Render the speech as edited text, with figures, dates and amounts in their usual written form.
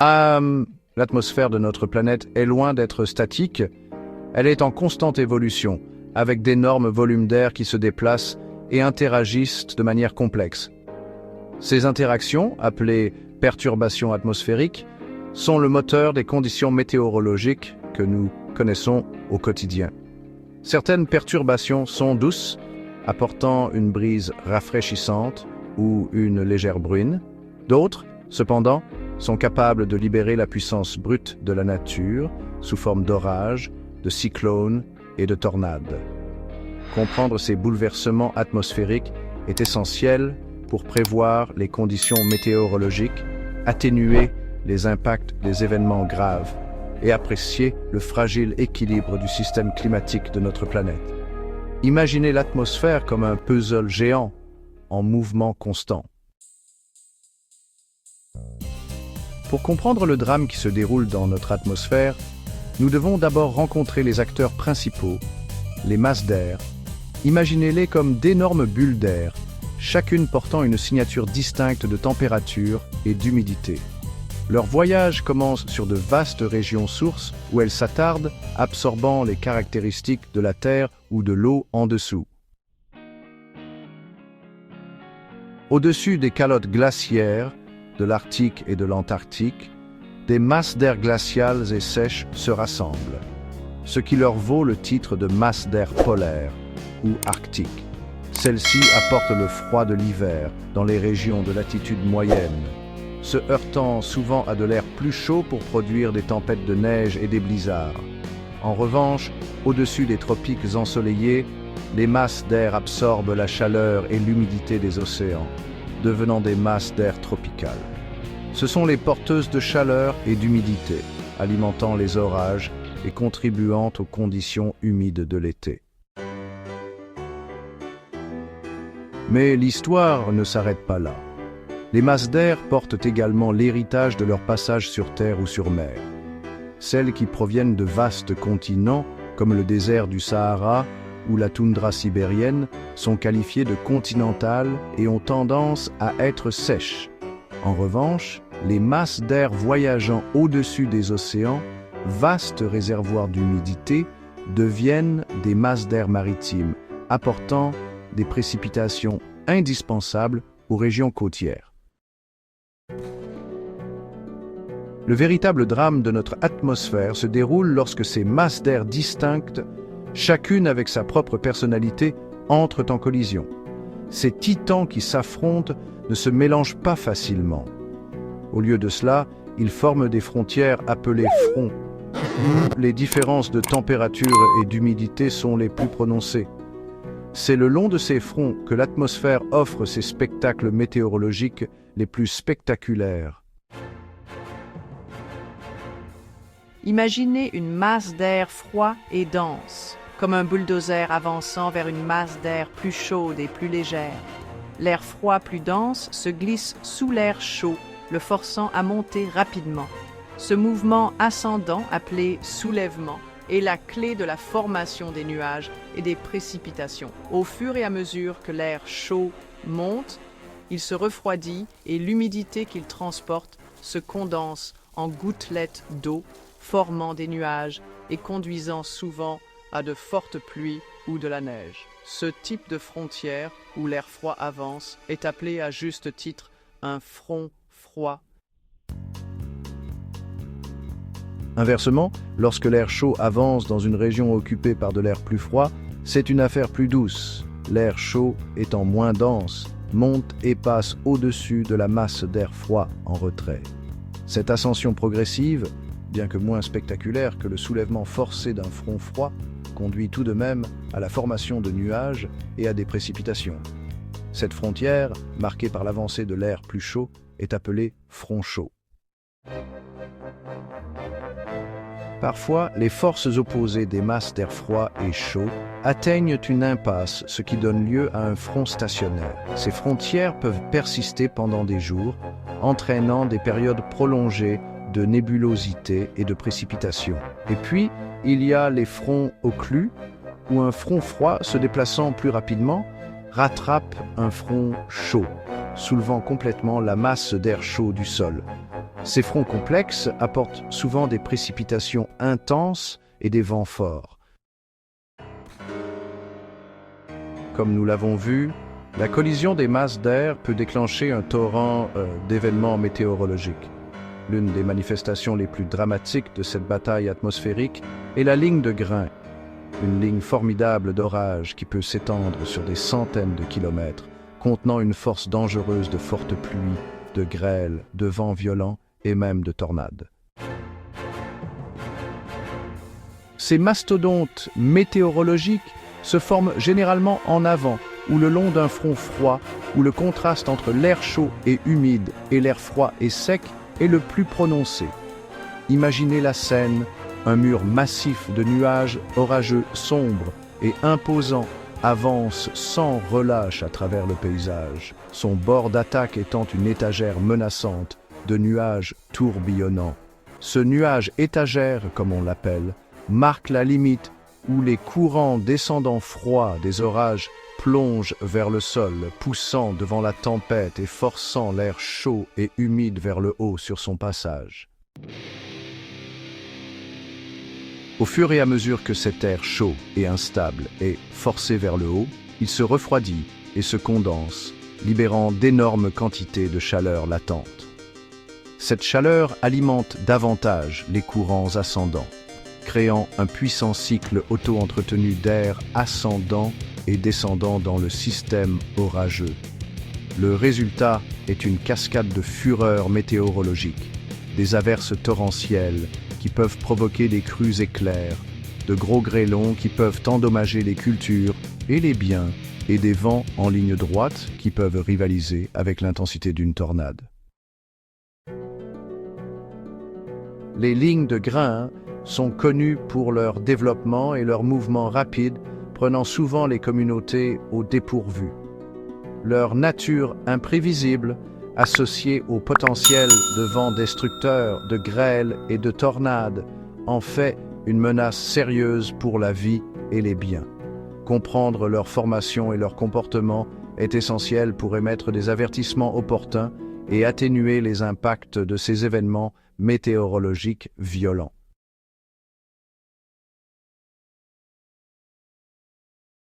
Ah, l'atmosphère de notre planète est loin d'être statique. Elle est en constante évolution, avec d'énormes volumes d'air qui se déplacent et interagissent de manière complexe. Ces interactions, appelées perturbations atmosphériques, sont le moteur des conditions météorologiques que nous connaissons au quotidien. Certaines perturbations sont douces, apportant une brise rafraîchissante ou une légère bruine. D'autres, cependant, sont capables de libérer la puissance brute de la nature sous forme d'orages, de cyclones et de tornades. Comprendre ces bouleversements atmosphériques est essentiel pour prévoir les conditions météorologiques, atténuer les impacts des événements graves et apprécier le fragile équilibre du système climatique de notre planète. Imaginez l'atmosphère comme un puzzle géant en mouvement constant. Pour comprendre le drame qui se déroule dans notre atmosphère, nous devons d'abord rencontrer les acteurs principaux, les masses d'air. Imaginez-les comme d'énormes bulles d'air, chacune portant une signature distincte de température et d'humidité. Leur voyage commence sur de vastes régions sources où elles s'attardent, absorbant les caractéristiques de la Terre ou de l'eau en dessous. Au-dessus des calottes glaciaires, de l'Arctique et de l'Antarctique, des masses d'air glaciales et sèches se rassemblent, ce qui leur vaut le titre de masse d'air polaire ou arctique. Celles-ci apportent le froid de l'hiver dans les régions de latitude moyenne, se heurtant souvent à de l'air plus chaud pour produire des tempêtes de neige et des blizzards. En revanche, au-dessus des tropiques ensoleillés, les masses d'air absorbent la chaleur et l'humidité des océans, devenant des masses d'air tropicales. Ce sont les porteuses de chaleur et d'humidité, alimentant les orages et contribuant aux conditions humides de l'été. Mais l'histoire ne s'arrête pas là. Les masses d'air portent également l'héritage de leur passage sur terre ou sur mer. Celles qui proviennent de vastes continents, comme le désert du Sahara ou la toundra sibérienne, sont qualifiées de continentales et ont tendance à être sèches. En revanche, les masses d'air voyageant au-dessus des océans, vastes réservoirs d'humidité, deviennent des masses d'air maritimes, apportant des précipitations indispensables aux régions côtières. Le véritable drame de notre atmosphère se déroule lorsque ces masses d'air distinctes, chacune avec sa propre personnalité, entrent en collision. Ces titans qui s'affrontent ne se mélangent pas facilement. Au lieu de cela, ils forment des frontières appelées fronts. Les différences de température et d'humidité sont les plus prononcées. C'est le long de ces fronts que l'atmosphère offre ses spectacles météorologiques les plus spectaculaires. Imaginez une masse d'air froid et dense, comme un bulldozer avançant vers une masse d'air plus chaude et plus légère. L'air froid plus dense se glisse sous l'air chaud, le forçant à monter rapidement. Ce mouvement ascendant, appelé soulèvement, est la clé de la formation des nuages et des précipitations. Au fur et à mesure que l'air chaud monte, il se refroidit et l'humidité qu'il transporte se condense en gouttelettes d'eau, formant des nuages et conduisant souvent à de fortes pluies ou de la neige. Ce type de frontière où l'air froid avance est appelé à juste titre un front froid. Inversement, lorsque l'air chaud avance dans une région occupée par de l'air plus froid, c'est une affaire plus douce. L'air chaud étant moins dense, monte et passe au-dessus de la masse d'air froid en retrait. Cette ascension progressive, bien que moins spectaculaire que le soulèvement forcé d'un front froid, conduit tout de même à la formation de nuages et à des précipitations. Cette frontière, marquée par l'avancée de l'air plus chaud, est appelée front chaud. Parfois, les forces opposées des masses d'air froid et chaud atteignent une impasse, ce qui donne lieu à un front stationnaire. Ces frontières peuvent persister pendant des jours, entraînant des périodes prolongées de nébulosité et de précipitation. Et puis, il y a les fronts occlus, où un front froid se déplaçant plus rapidement rattrape un front chaud, soulevant complètement la masse d'air chaud du sol. Ces fronts complexes apportent souvent des précipitations intenses et des vents forts. Comme nous l'avons vu, la collision des masses d'air peut déclencher un torrent d'événements météorologiques. L'une des manifestations les plus dramatiques de cette bataille atmosphérique est la ligne de grains, une ligne formidable d'orage qui peut s'étendre sur des centaines de kilomètres, contenant une force dangereuse de fortes pluies, de grêles, de vents violents et même de tornades. Ces mastodontes météorologiques se forment généralement en avant ou le long d'un front froid où le contraste entre l'air chaud et humide et l'air froid et sec est le plus prononcé. Imaginez la scène, un mur massif de nuages orageux sombres et imposants avance sans relâche à travers le paysage, son bord d'attaque étant une étagère menaçante de nuages tourbillonnants. Ce nuage étagère, comme on l'appelle, marque la limite où les courants descendants froids des orages plongent vers le sol, poussant devant la tempête et forçant l'air chaud et humide vers le haut sur son passage. Au fur et à mesure que cet air chaud et instable est forcé vers le haut, il se refroidit et se condense, libérant d'énormes quantités de chaleur latente. Cette chaleur alimente davantage les courants ascendants, créant un puissant cycle auto-entretenu d'air ascendant et descendant dans le système orageux. Le résultat est une cascade de fureur météorologique, des averses torrentielles qui peuvent provoquer des crues éclairs, de gros grêlons qui peuvent endommager les cultures et les biens, et des vents en ligne droite qui peuvent rivaliser avec l'intensité d'une tornade. Les lignes de grains sont connues pour leur développement et leur mouvement rapide, prenant souvent les communautés au dépourvu. Leur nature imprévisible, associée au potentiel de vents destructeurs, de grêles et de tornades, en fait une menace sérieuse pour la vie et les biens. Comprendre leur formation et leur comportement est essentiel pour émettre des avertissements opportuns et atténuer les impacts de ces événements météorologiques violents.